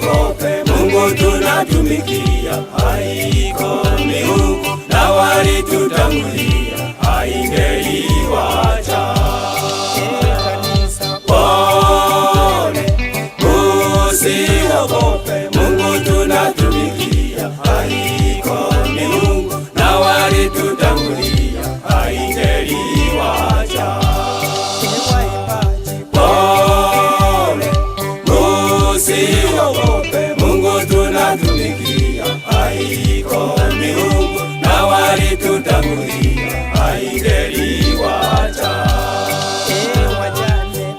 Usiogope, Mungu tunatumikia, haiko miungu na walitutangulia, haingeliwacha. Pole, usiogope, Mungu tunatumikia, haiko miungu na walitutangulia, haingeliwacha. Pole, usiogope, Mungu tunatumikia, haiko miungu na walitutangulia, haingeliwacha.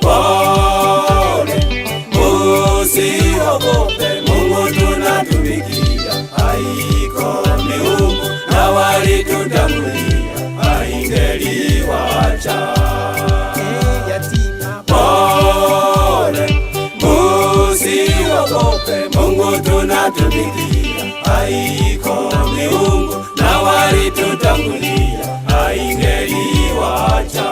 Pole, usiogope, Mungu tunatumikia, haiko miungu na walitutangulia, haingeliwacha. Pole, usiogope, Mungu tunatumikia, haiko miungu na walitutangulia, haingeliwacha.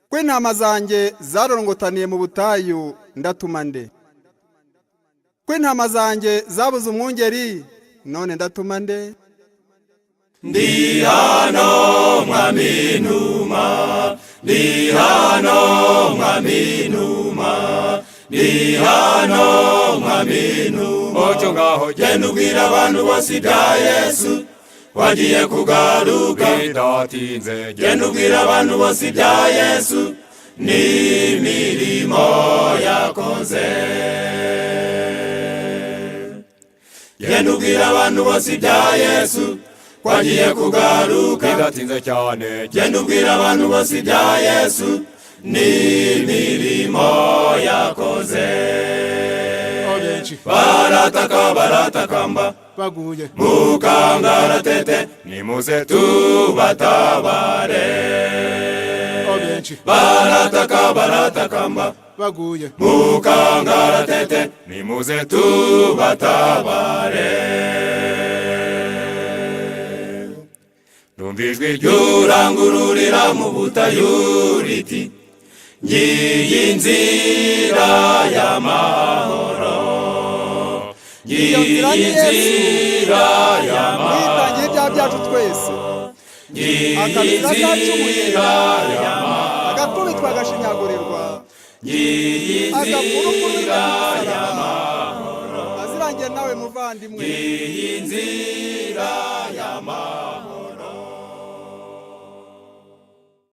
Kwe ntama zanjye zarorongotaniye mu butayu ndatuma nde? Kwe ntama zanjye zabuze umwungeri none ndatuma nde? Ndi hano mwami ntuma, ndi hano mwami ntuma, ndi hano mwami ntuma. Oco ngaho genda ubwira abantu bose ibya Yesu wagiye kugaruka bidatinze. Genda ubwira abantu bose ibya Yesu n'imirimo yakoze. Genda ubwira abantu bose ibya Yesu wagiye kugaruka bidatinze cyane. Genda ubwira abantu bose ibya Yesu n'imirimo yakoze. Barataka baratakamba baguye mu kangaratete, nimuze tubatabare. Barataka baratakamba baguye mu kangaratete, nimuze tubatabare. Numva ijwi ry'urangururira mu butayu riti, ngiyi inzira y'amahoro, ngiyi inzira y'amahoro, twitangiye ibyaha byacu twese, ngiyi akabira inzira y'amahoro, agakubitwa agashinyagurirwa, ngiyi inzira y'amahoro, azirangiye nawe muvandimwe, ngiyi inzira